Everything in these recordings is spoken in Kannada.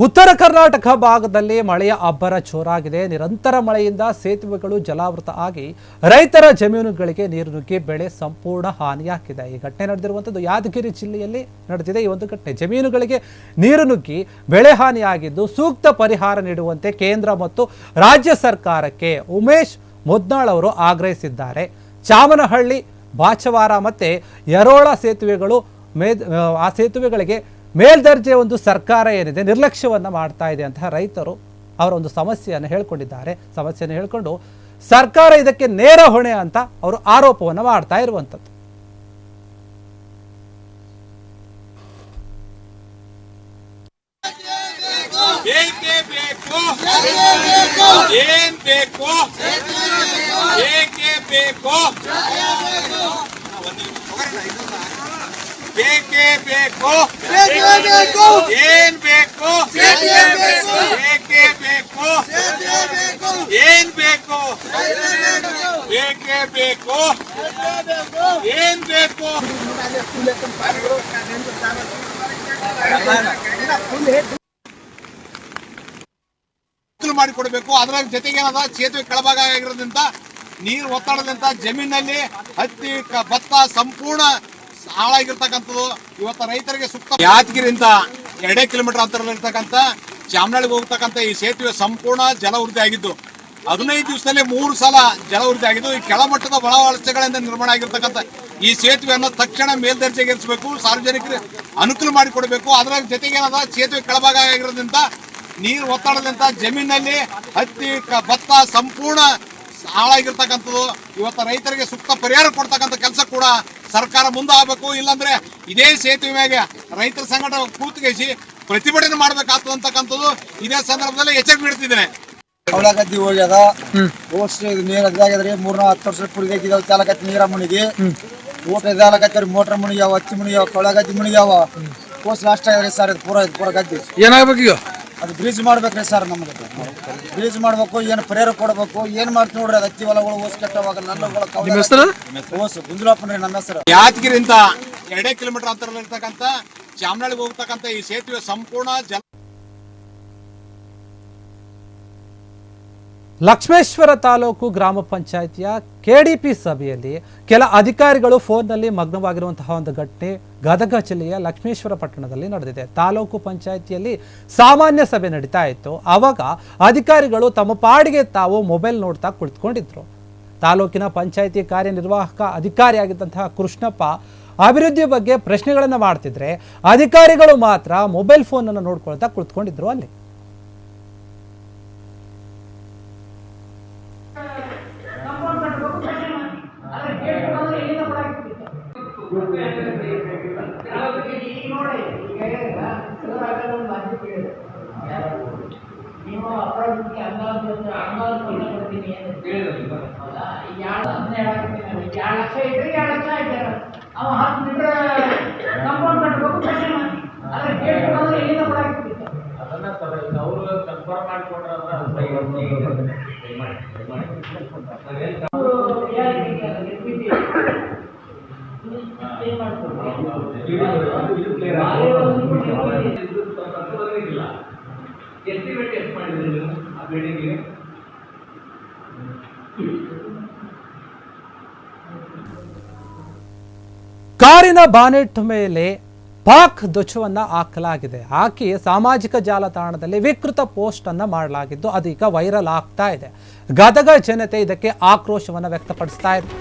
ಉತ್ತರ ಕರ್ನಾಟಕ ಭಾಗದಲ್ಲಿ ಮಳೆಯ ಅಬ್ಬರ ಜೋರಾಗಿದೆ. ನಿರಂತರ ಮಳೆಯಿಂದ ಸೇತುವೆಗಳು ಜಲಾವೃತ ಆಗಿ ರೈತರ ಜಮೀನುಗಳಿಗೆ ನೀರು ನುಗ್ಗಿ ಬೆಳೆ ಸಂಪೂರ್ಣ ಹಾನಿಯಾಗಿದೆ. ಈ ಘಟನೆ ನಡೆದಿರುವಂತದ್ದು ಯಾದಗಿರಿ ಜಿಲ್ಲೆಯಲ್ಲಿ ನಡೆದಿದೆ. ಈ ಒಂದು ಘಟನೆ ಜಮೀನುಗಳಿಗೆ ನೀರು ನುಗ್ಗಿ ಬೆಳೆ ಹಾನಿಯಾಗಿದ್ದು ಸೂಕ್ತ ಪರಿಹಾರ ನೀಡುವಂತೆ ಕೇಂದ್ರ ಮತ್ತು ರಾಜ್ಯ ಸರ್ಕಾರಕ್ಕೆ ಉಮೇಶ್ ಮುದ್ನಾಳ್ ಅವರು ಆಗ್ರಹಿಸಿದ್ದಾರೆ. ಚಾಮನಹಳ್ಳಿ, ಬಾಚವಾರ ಮತ್ತೆ ಯರೋಳ ಸೇತುವೆಗಳು ಆ ಸೇತುವೆಗಳಿಗೆ ಮೇಲ್ದರ್ಜೆ ಒಂದು ಸರ್ಕಾರ ಏನಿದೆ ನಿರ್ಲಕ್ಷ್ಯವನ್ನ ಮಾಡ್ತಾ ಇದೆ ಅಂತ ರೈತರು ಅವರ ಒಂದು ಸಮಸ್ಯೆಯನ್ನು ಹೇಳ್ಕೊಂಡಿದ್ದಾರೆ. ಸಮಸ್ಯೆಯನ್ನು ಹೇಳ್ಕೊಂಡು ಸರ್ಕಾರ ಇದಕ್ಕೆ ನೇರ ಹೊಣೆ ಅಂತ ಅವರು ಆರೋಪವನ್ನು ಮಾಡ್ತಾ ಇರುವಂತದ್ದು. ಬೇಕೇ ಬೇಕು, ಏನ್ ಬೇಕು, ಬೇಕೇ ಬೇಕು, ಏನ್ ಬೇಕು, ಬೇಕೇ ಬೇಕು, ಏನ್ ಬೇಕು. ಮಾಡಿಕೊಡ್ಬೇಕು. ಅದರ ಜೊತೆಗೆ ಏನದ ಸೇತುವೆ ಕೆಳಭಾಗ ಆಗಿರೋದ್ರಿಂದ ನೀರು ಒತ್ತಡದಿಂದ ಜಮೀನಲ್ಲಿ ಹತ್ತಿ ಭತ್ತ ಸಂಪೂರ್ಣ ಹಾಳಾಗಿರ್ತಕ್ಕಂಥದ್ದು. ಇವತ್ತು ರೈತರಿಗೆ ಸೂಕ್ತ ಯಾದಗಿರಿಯಿಂದ 2 ಕಿಲೋಮೀಟರ್ ಅಂತರದಲ್ಲಿರ್ತಕ್ಕಂಥ ಚಾಮನಹಳ್ಳಿಗೆ ಹೋಗ್ತಕ್ಕಂಥ ಈ ಸೇತುವೆ ಸಂಪೂರ್ಣ ಜಲವೃದ್ಧಿ ಆಗಿದ್ದು 15 ದಿವಸದಲ್ಲಿ 3 ಸಲ ಜಲವೃದ್ಧಿ ಆಗಿದ್ದು. ಈ ಕೆಳಮಟ್ಟದ ಒಳವಲಸೆಗಳಿಂದ ನಿರ್ಮಾಣ ಆಗಿರ್ತಕ್ಕಂಥ ಈ ಸೇತುವೆಯನ್ನು ತಕ್ಷಣ ಮೇಲ್ದರ್ಜೆಗೇರಿಸಬೇಕು, ಸಾರ್ವಜನಿಕರಿಗೆ ಅನುಕೂಲ ಮಾಡಿಕೊಡ್ಬೇಕು. ಅದರ ಜೊತೆಗೆ ಏನದ ಸೇತುವೆ ಕೆಳಭಾಗ ಆಗಿರೋದ್ರಿಂದ ನೀರು ಒತ್ತಡದಿಂದ ಜಮೀನಲ್ಲಿ ಹತ್ತಿ ಭತ್ತ ಸಂಪೂರ್ಣ ಹಾಳಾಗಿರ್ತಕ್ಕಂಥದ್ದು. ಇವತ್ತು ರೈತರಿಗೆ ಸೂಕ್ತ ಪರಿಹಾರ ಕೊಡ್ತಕ್ಕಂಥ ಕೆಲಸ ಕೂಡ ಸರ್ಕಾರ ಮುಂದೆ ಆಗಬೇಕು. ಇಲ್ಲಾಂದ್ರೆ ಇದೇ ಸೇತುವೆ ಮ್ಯಾಗೆ ರೈತರ ಸಂಘಟನೆ ಕೂತ್ಕೇಸಿ ಪ್ರತಿಭಟನೆ ಮಾಡ್ಬೇಕಾಗ್ತದೆ ಅಂತಕ್ಕಂಥದ್ದು ಇದೇ ಸಂದರ್ಭದಲ್ಲಿ ಎಚ್ಚರಿಕೆ ನೀಡ್ತಿದ್ದೇನೆ. ಕವಳಗದ್ದಿ ಹೋಗ್ಯದ ನೀರ್ ಅದಾಗ್ಯದ್ರಿ 3-10 ವರ್ಷ ಕುಡಿದಾಕಿದಾವ ಚಾಲಕತ್ತಿ ನೀರ ಮುಣಿಗಿ ಊಟ ಇದಾಲಕತ್ತವ್ರಿ ಮೋಟ್ರ್ ಮುಣಿಗ್ಯಾವ, ಹತ್ತಿ ಮುಣಿಗ್ಯಾವ, ಕವಳಗದ್ದಿ ಮುಣಿಗ್ಯಾವ. ಕೋಸ್ ಲಾಸ್ಟ್ ಆಗ್ಯದ್ರಿ ಸರ್. ಪೂರ ಗದ್ದಿ ಏನಾಗ್ಬೇಕು ಈಗ? ಅದು ಬ್ರಿಡ್ಜ್ ಮಾಡ್ಬೇಕ್ರಿ ಸರ್. ನಮ್ಗೆ ಬ್ರಿಡ್ಜ್ ಮಾಡ್ಬೇಕು, ಏನು ಪರಿಹಾರ ಕೊಡ್ಬೇಕು, ಏನ್ ಮಾಡ್ತೀವಿ ನೋಡ್ರಿ. ಅದು ಹತ್ತಿ ಹೊಲಗಳು ಓಸ್ ಕೆಟ್ಟವಾಗ ನಲ್ಲಗಳು ಓಸ್ ಗುಂಜುಳಪ್ಪನ್ರಿ ನಮ್ಮ ಹೆಸರು. ಯಾದಗಿರಿಯಿಂದ 2 ಕಿಲೋಮೀಟರ್ ಅಂತರದಲ್ಲಿರ್ತಕ್ಕಂಥ ಚಾಮನಹಳ್ಳಿಗೆ ಹೋಗ್ತಕ್ಕಂಥ ಈ ಸೇತುವೆ ಸಂಪೂರ್ಣ ಲಕ್ಷ್ಮೇಶ್ವರ ತಾಲೂಕು ಗ್ರಾಮ ಪಂಚಾಯಿತಿಯ ಕೆಡಿಪಿ ಸಭೆಯಲ್ಲಿ ಕೆಲ ಅಧಿಕಾರಿಗಳು ಫೋನ್ನಲ್ಲಿ ಮಗ್ನವಾಗಿರುವಂತಹ ಒಂದು ಘಟನೆ ಗದಗ ಜಿಲ್ಲೆಯ ಲಕ್ಷ್ಮೇಶ್ವರ ಪಟ್ಟಣದಲ್ಲಿ ನಡೆದಿದೆ. ತಾಲೂಕು ಪಂಚಾಯಿತಿಯಲ್ಲಿ ಸಾಮಾನ್ಯ ಸಭೆ ನಡೀತಾ ಇತ್ತು. ಆವಾಗ ಅಧಿಕಾರಿಗಳು ತಮ್ಮ ಪಾಡಿಗೆ ತಾವು ಮೊಬೈಲ್ ನೋಡ್ತಾ ಕುಳಿತುಕೊಂಡಿದ್ರು. ತಾಲೂಕಿನ ಪಂಚಾಯಿತಿ ಕಾರ್ಯನಿರ್ವಾಹಕ ಅಧಿಕಾರಿಯಾಗಿದ್ದಂತಹ ಕೃಷ್ಣಪ್ಪ ಅಭಿವೃದ್ಧಿ ಬಗ್ಗೆ ಪ್ರಶ್ನೆಗಳನ್ನು ಮಾಡ್ತಿದ್ರೆ ಅಧಿಕಾರಿಗಳು ಮಾತ್ರ ಮೊಬೈಲ್ ಫೋನ್ ಅನ್ನು ನೋಡ್ಕೊಳ್ತಾ ಕುಳಿತುಕೊಂಡಿದ್ರು. ಅಲ್ಲಿ ಕಾರಿನ ಬಾನೆಟ್ ಮೇಲೆ ಪಾಕ್ ಧ್ವಜವನ್ನ ಹಾಕಲಾಗಿದೆ. ಹಾಕಿ ಸಾಮಾಜಿಕ ಜಾಲತಾಣದಲ್ಲಿ ವಿಕೃತ ಪೋಸ್ಟ್ ಅನ್ನ ಮಾಡಲಾಗಿದ್ದು ಅದೀಗ ವೈರಲ್ ಆಗ್ತಾ ಇದೆ. ಗದಗ ಜನತೆ ಇದಕ್ಕೆ ಆಕ್ರೋಶವನ್ನ ವ್ಯಕ್ತಪಡಿಸ್ತಾ ಇದೆ.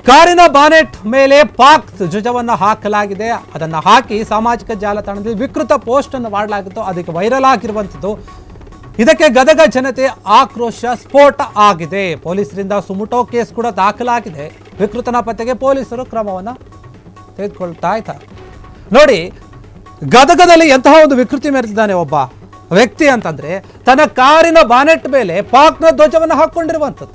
ಕಾರಿನ ಬಾನೆಟ್ ಮೇಲೆ ಪಾಕ್ ಧ್ವಜವನ್ನು ಹಾಕಲಾಗಿದೆ. ಅದನ್ನು ಹಾಕಿ ಸಾಮಾಜಿಕ ಜಾಲತಾಣದಲ್ಲಿ ವಿಕೃತ ಪೋಸ್ಟ್ ಅನ್ನು ಮಾಡಲಾಗಿತ್ತು. ಅದಕ್ಕೆ ವೈರಲ್ ಆಗಿರುವಂಥದ್ದು. ಇದಕ್ಕೆ ಗದಗ ಜನತೆ ಆಕ್ರೋಶ ಸ್ಫೋಟ ಆಗಿದೆ. ಪೊಲೀಸರಿಂದ ಸುಮುಟೋ ಕೇಸ್ ಕೂಡ ದಾಖಲಾಗಿದೆ. ವಿಕೃತನ ಪತ್ತೆಗೆ ಪೊಲೀಸರು ಕ್ರಮವನ್ನು ತೆಗೆದುಕೊಳ್ತಾ ಇದ್ದಾರೆ. ನೋಡಿ, ಗದಗದಲ್ಲಿ ಎಂತಹ ಒಂದು ವಿಕೃತಿ ಮೆರೆದಿದ್ದಾನೆ ಒಬ್ಬ ವ್ಯಕ್ತಿ ಅಂತಂದ್ರೆ, ತನ್ನ ಕಾರಿನ ಬಾನೆಟ್ ಮೇಲೆ ಪಾಕ್ನ ಧ್ವಜವನ್ನು ಹಾಕೊಂಡಿರುವಂಥದ್ದು,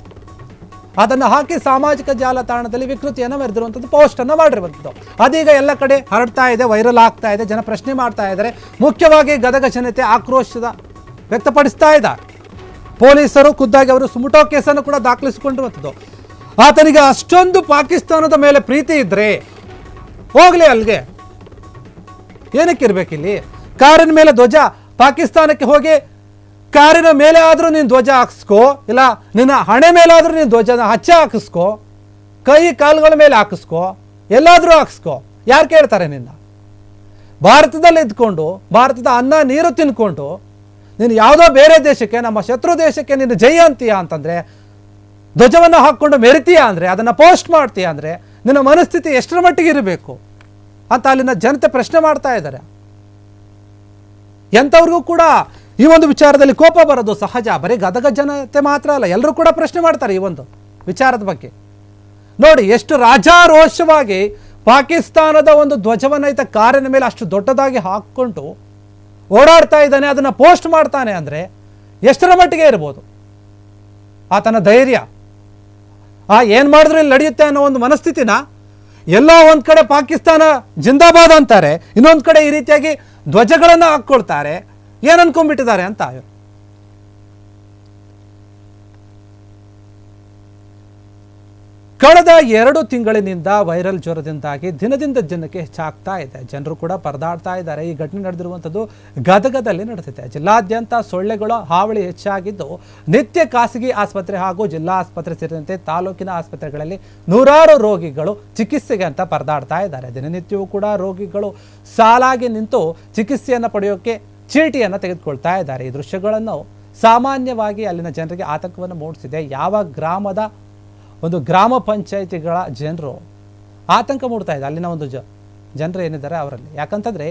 ಅದನ್ನು ಹಾಕಿ ಸಾಮಾಜಿಕ ಜಾಲತಾಣದಲ್ಲಿ ವಿಕೃತಿಯನ್ನು ಮೆರೆದಿರುವಂಥದ್ದು, ಪೋಸ್ಟ್ ಅನ್ನು ಮಾಡಿರುವಂಥದ್ದು. ಅದೀಗ ಎಲ್ಲ ಕಡೆ ಹರಡ್ತಾ ಇದೆ, ವೈರಲ್ ಆಗ್ತಾ ಇದೆ, ಜನ ಪ್ರಶ್ನೆ ಮಾಡ್ತಾ ಇದ್ದಾರೆ. ಮುಖ್ಯವಾಗಿ ಗದಗ ಜನತೆ ಆಕ್ರೋಶದ ವ್ಯಕ್ತಪಡಿಸ್ತಾ ಇದ್ದಾರೆ. ಪೊಲೀಸರು ಖುದ್ದಾಗಿ ಅವರು ಸುಮುಟೋ ಕೇಸನ್ನು ಕೂಡ ದಾಖಲಿಸಿಕೊಂಡಿರುವಂಥದ್ದು. ಆತನಿಗೆ ಅಷ್ಟೊಂದು ಪಾಕಿಸ್ತಾನದ ಮೇಲೆ ಪ್ರೀತಿ ಇದ್ರೆ ಹೋಗ್ಲಿ ಅಲ್ಲಿಗೆ, ಏನಕ್ಕಿರ್ಬೇಕಿಲ್ಲಿ? ಕಾರಿನ ಮೇಲೆ ಧ್ವಜ, ಪಾಕಿಸ್ತಾನಕ್ಕೆ ಹೋಗಿ ಕಾರಿನ ಮೇಲೆ ಆದ್ರೂ ನೀನು ಧ್ವಜ ಹಾಕಿಸ್ಕೋ, ಇಲ್ಲ ನಿನ್ನ ಹಣೆ ಮೇಲಾದ್ರೂ ನೀನು ಧ್ವಜನ ಹಚ್ಚ ಹಾಕಿಸ್ಕೋ, ಕೈ ಕಾಲುಗಳ ಮೇಲೆ ಹಾಕಿಸ್ಕೋ, ಎಲ್ಲಾದ್ರೂ ಹಾಕಿಸ್ಕೋ. ಯಾರು ಕೇಳ್ತಾರೆ ನಿನ್ನ? ಭಾರತದಲ್ಲಿ ಇದ್ಕೊಂಡು ಭಾರತದ ಅನ್ನ ನೀರು ತಿನ್ಕೊಂಡು ನೀನು ಯಾವುದೋ ಬೇರೆ ದೇಶಕ್ಕೆ, ನಮ್ಮ ಶತ್ರು ದೇಶಕ್ಕೆ ನೀನು ಜೈ ಅಂತೀಯ ಅಂತಂದ್ರೆ, ಧ್ವಜವನ್ನು ಹಾಕ್ಕೊಂಡು ಮೆರಿತೀಯ ಅಂದರೆ, ಅದನ್ನು ಪೋಸ್ಟ್ ಮಾಡ್ತೀಯ ಅಂದರೆ ನಿನ್ನ ಮನಸ್ಥಿತಿ ಎಷ್ಟರ ಮಟ್ಟಿಗೆ ಇರಬೇಕು ಅಂತ ಅಲ್ಲಿನ ಜನತೆ ಪ್ರಶ್ನೆ ಮಾಡ್ತಾ ಇದ್ದಾರೆ. ಎಂಥವ್ರಿಗೂ ಕೂಡ ಈ ಒಂದು ವಿಚಾರದಲ್ಲಿ ಕೋಪ ಬರೋದು ಸಹಜ. ಬರೀ ಗದಗ ಜನತೆ ಮಾತ್ರ ಅಲ್ಲ, ಎಲ್ಲರೂ ಕೂಡ ಪ್ರಶ್ನೆ ಮಾಡ್ತಾರೆ ಈ ಒಂದು ವಿಚಾರದ ಬಗ್ಗೆ. ನೋಡಿ, ಎಷ್ಟು ರಾಜಾರೋಷವಾಗಿ ಪಾಕಿಸ್ತಾನದ ಒಂದು ಧ್ವಜವನ್ನು ಈತ ಕಾರಿನ ಮೇಲೆ ಅಷ್ಟು ದೊಡ್ಡದಾಗಿ ಹಾಕ್ಕೊಂಡು ಓಡಾಡ್ತಾ ಇದ್ದಾನೆ, ಅದನ್ನು ಪೋಸ್ಟ್ ಮಾಡ್ತಾನೆ ಅಂದರೆ ಎಷ್ಟರ ಮಟ್ಟಿಗೆ ಇರ್ಬೋದು ಆತನ ಧೈರ್ಯ? ಏನು ಮಾಡಿದ್ರು ಇಲ್ಲಿ ನಡೆಯುತ್ತೆ ಅನ್ನೋ ಒಂದು ಮನಸ್ಥಿತಿನ, ಎಲ್ಲೋ ಒಂದು ಕಡೆ ಪಾಕಿಸ್ತಾನ ಜಿಂದಾಬಾದ್ ಅಂತಾರೆ, ಇನ್ನೊಂದು ಕಡೆ ಈ ರೀತಿಯಾಗಿ ಧ್ವಜಗಳನ್ನು ಹಾಕ್ಕೊಳ್ತಾರೆ. ಏನು ಅನ್ಕೊಂಡ್ಬಿಟ್ಟಿದ್ದಾರೆ ಅಂತ. ಕಳೆದ 2 ತಿಂಗಳಿನಿಂದ ವೈರಲ್ ಜ್ವರದಿಂದಾಗಿ ದಿನದಿಂದ ದಿನಕ್ಕೆ ಹೆಚ್ಚಾಗ್ತಾ ಇದೆ. ಜನರು ಕೂಡ ಪರದಾಡ್ತಾ ಇದ್ದಾರೆ. ಈ ಘಟನೆ ನಡೆದಿರುವಂಥದ್ದು ಗದಗದಲ್ಲಿ ನಡೆದಿದೆ. ಜಿಲ್ಲಾದ್ಯಂತ ಸೊಳ್ಳೆಗಳ ಹಾವಳಿ ಹೆಚ್ಚಾಗಿದ್ದು, ನಿತ್ಯ ಖಾಸಗಿ ಆಸ್ಪತ್ರೆ ಹಾಗೂ ಜಿಲ್ಲಾ ಆಸ್ಪತ್ರೆ ಸೇರಿದಂತೆ ತಾಲೂಕಿನ ಆಸ್ಪತ್ರೆಗಳಲ್ಲಿ ನೂರಾರು ರೋಗಿಗಳು ಚಿಕಿತ್ಸೆಗೆ ಅಂತ ಪರದಾಡ್ತಾ ಇದ್ದಾರೆ. ದಿನನಿತ್ಯವೂ ಕೂಡ ರೋಗಿಗಳು ಸಾಲಾಗಿ ನಿಂತು ಚಿಕಿತ್ಸೆಯನ್ನು ಪಡೆಯೋಕೆ ಚೀಟಿಯನ್ನು ತೆಗೆದುಕೊಳ್ತಾ ಇದ್ದಾರೆ. ಈ ದೃಶ್ಯಗಳನ್ನು ಸಾಮಾನ್ಯವಾಗಿ ಅಲ್ಲಿನ ಜನರಿಗೆ ಆತಂಕವನ್ನು ಮೂಡಿಸಿದೆ. ಯಾವ ಗ್ರಾಮದ ಒಂದು ಗ್ರಾಮ ಪಂಚಾಯಿತಿಗಳ ಜನರು ಆತಂಕ ಮೂಡ್ತಾ ಇದೆ, ಅಲ್ಲಿನ ಒಂದು ಜನರು ಏನಿದ್ದಾರೆ ಅವರಲ್ಲಿ. ಯಾಕಂತಂದರೆ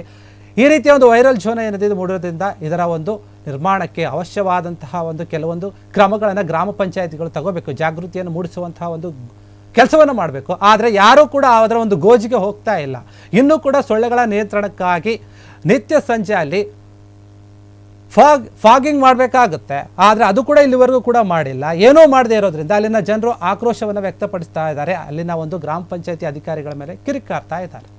ಈ ರೀತಿಯ ಒಂದು ವೈರಲ್ ಝೋನ್ ಏನಿದೆ ಮೂಡೋದ್ರಿಂದ ಇದರ ಒಂದು ನಿರ್ಮಾಣಕ್ಕೆ ಅವಶ್ಯವಾದಂತಹ ಒಂದು ಕೆಲವೊಂದು ಕ್ರಮಗಳನ್ನು ಗ್ರಾಮ ಪಂಚಾಯಿತಿಗಳು ತಗೋಬೇಕು, ಜಾಗೃತಿಯನ್ನು ಮೂಡಿಸುವಂತಹ ಒಂದು ಕೆಲಸವನ್ನು ಮಾಡಬೇಕು. ಆದರೆ ಯಾರೂ ಕೂಡ ಅದರ ಒಂದು ಗೋಜಿಗೆ ಹೋಗ್ತಾ ಇಲ್ಲ. ಇನ್ನೂ ಕೂಡ ಸೊಳ್ಳೆಗಳ ನಿಯಂತ್ರಣಕ್ಕಾಗಿ ನಿತ್ಯ ಸಂಜೆ ಅಲ್ಲಿ ಫಾಗಿಂಗ್ ಮಾಡಬೇಕಾಗುತ್ತೆ. ಆದರೆ ಅದು ಕೂಡ ಇಲ್ಲಿವರೆಗೂ ಕೂಡ ಮಾಡಿಲ್ಲ. ಏನೂ ಮಾಡದೇ ಇರೋದ್ರಿಂದ ಅಲ್ಲಿನ ಜನರು ಆಕ್ರೋಶವನ್ನು ವ್ಯಕ್ತಪಡಿಸ್ತಾ ಇದ್ದಾರೆ. ಅಲ್ಲಿನ ಒಂದು ಗ್ರಾಮ ಪಂಚಾಯತಿ ಅಧಿಕಾರಿಗಳ ಮೇಲೆ ಕಿರಿಕಾರ್ತಾ ಇದ್ದಾರೆ.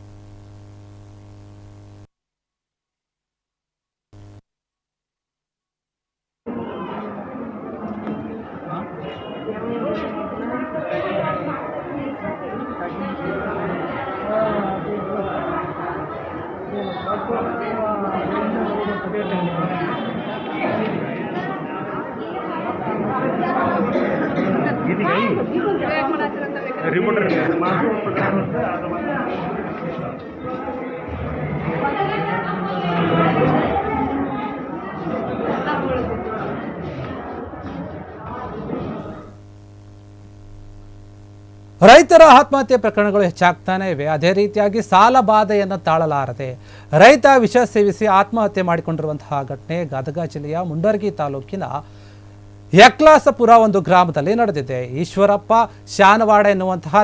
ರೈತರ ಆತ್ಮಹತ್ಯೆ ಪ್ರಕರಣಗಳು ಹೆಚ್ಚಾಗ್ತಾನೆ ಇವೆ. ಅದೇ ರೀತಿಯಾಗಿ ಸಾಲ ಬಾಧೆಯನ್ನು ತಾಳಲಾರದೆ ರೈತ ವಿಷ ಸೇವಿಸಿ ಆತ್ಮಹತ್ಯೆ ಮಾಡಿಕೊಂಡಿರುವಂತಹ ಘಟನೆ ಗದಗ ಜಿಲ್ಲೆಯ ಮುಂಡರ್ಗಿ ತಾಲೂಕಿನ ಯಕ್ಲಾಸಪುರ ಒಂದು ಗ್ರಾಮದಲ್ಲಿ ನಡೆದಿದೆ. ಈಶ್ವರಪ್ಪ ಶಾನವಾಡ ಎನ್ನುವಂತಹ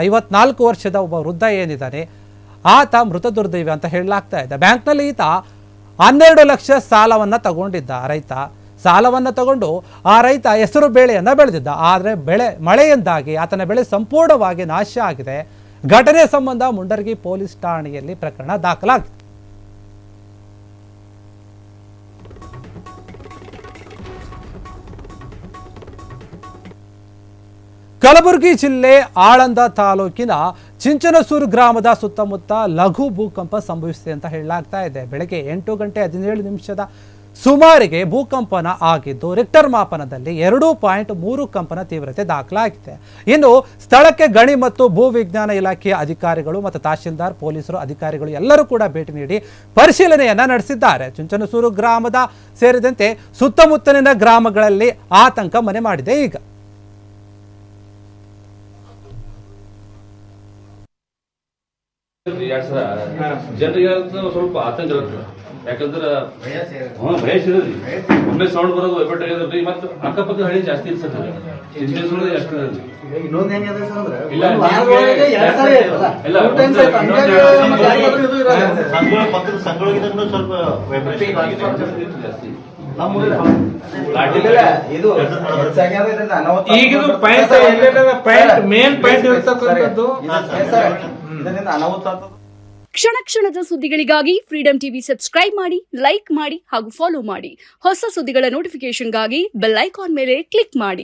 54 ವರ್ಷದ ಒಬ್ಬ ವೃದ್ಧ ಏನಿದ್ದಾನೆ, ಆತ ಮೃತ ದುರ್ದೈವಿ ಅಂತ ಹೇಳಲಾಗ್ತಾ ಇದೆ. ಬ್ಯಾಂಕ್ನಲ್ಲಿ ಈತ 12 ಲಕ್ಷ ಸಾಲವನ್ನು ತಗೊಂಡಿದ್ದ ರೈತ. ಸಾಲವನ್ನು ತಗೊಂಡು ಆ ರೈತ ಹೆಸರು ಬೇಳೆಯನ್ನು ಬೆಳೆದಿದ್ದ. ಆದರೆ ಮಳೆಯಿಂದಾಗಿ ಆತನ ಬೆಳೆ ಸಂಪೂರ್ಣವಾಗಿ ನಾಶ ಆಗಿದೆ. ಘಟನೆ ಸಂಬಂಧ ಮುಂಡರ್ಗಿ ಪೊಲೀಸ್ ಠಾಣೆಯಲ್ಲಿ ಪ್ರಕರಣ ದಾಖಲಾಗಿದೆ. ಕಲಬುರಗಿ ಜಿಲ್ಲೆ ಆಳಂದ ತಾಲೂಕಿನ ಚಿಂಚನಸೂರು ಗ್ರಾಮದ ಸುತ್ತಮುತ್ತ ಲಘು ಭೂಕಂಪ ಸಂಭವಿಸಿದೆ ಅಂತ ಹೇಳಲಾಗ್ತಾ ಇದೆ. ಬೆಳಗ್ಗೆ 8:17 ಸುಮಾರಿಗೆ ಭೂಕಂಪನ ಆಗಿದ್ದು ರಿಕ್ಟರ್ ಮಾಪನದಲ್ಲಿ 2.3 ಕಂಪನ ತೀವ್ರತೆ ದಾಖಲಾಗಿದೆ. ಇನ್ನು ಸ್ಥಳಕ್ಕೆ ಗಣಿ ಮತ್ತು ಭೂ ವಿಜ್ಞಾನ ಇಲಾಖೆಯ ಅಧಿಕಾರಿಗಳು ಮತ್ತು ತಹಶೀಲ್ದಾರ್, ಪೊಲೀಸರು, ಅಧಿಕಾರಿಗಳು ಎಲ್ಲರೂ ಕೂಡ ಭೇಟಿ ನೀಡಿ ಪರಿಶೀಲನೆಯನ್ನ ನಡೆಸಿದ್ದಾರೆ. ಚುಂಚನಸೂರು ಗ್ರಾಮದ ಸೇರಿದಂತೆ ಸುತ್ತಮುತ್ತಲಿನ ಗ್ರಾಮಗಳಲ್ಲಿ ಆತಂಕ ಮನೆ ಮಾಡಿದೆ. ಈಗ ಜನರಿಗೆ ಸ್ವಲ್ಪ ಆತಂಕ ಇರುತ್ತೆ. ಯಾಕಂದ್ರೆ ಭಯ ಸಿದ್ರಿ ಒಮ್ಮೆ ಸೌಂಡ್ ಬರೋದು ಒಬ್ಬಟ್ಟಾಗ್ಯದ್ರಿ. ಮತ್ತು ಅಕ್ಕಪಕ್ಕ ಹಳ್ಳಿ ಜಾಸ್ತಿ ಇರ್ತದೆ. ಇನ್ನೊಂದ್ ಹೆಂಗದ ಸರ್ ಅಂದ್ರೆ ಇಲ್ಲ ಪಕ್ಕದ ಸಂಗೊಳಗಿಂದ ಸ್ವಲ್ಪ ವೈಬ್ರೇಷನ್ ಆಗಿದೆ. ಈಗ ಇದು ಪಾಯಿಂಟ್ ಮೇನ್ ಪಾಯಿಂಟ್ ಇರ್ತಕ್ಕಂಥದ್ದು ಇದರಿಂದ ಅನಾಹುತ ಆಗ್ತದೆ. ಕ್ಷಣ ಕ್ಷಣದ ಸುದ್ದಿಗಳಿಗಾಗಿ ಫ್ರೀಡಂ ಟಿವಿ ಸಬ್ಸ್ಕ್ರೈಬ್ ಮಾಡಿ, ಲೈಕ್ ಮಾಡಿ ಹಾಗೂ ಫಾಲೋ ಮಾಡಿ. ಹೊಸ ಸುದ್ದಿಗಳ ನೋಟಿಫಿಕೇಶನ್ಗಾಗಿ ಬೆಲ್ ಐಕಾನ್ ಮೇಲೆ ಕ್ಲಿಕ್ ಮಾಡಿ.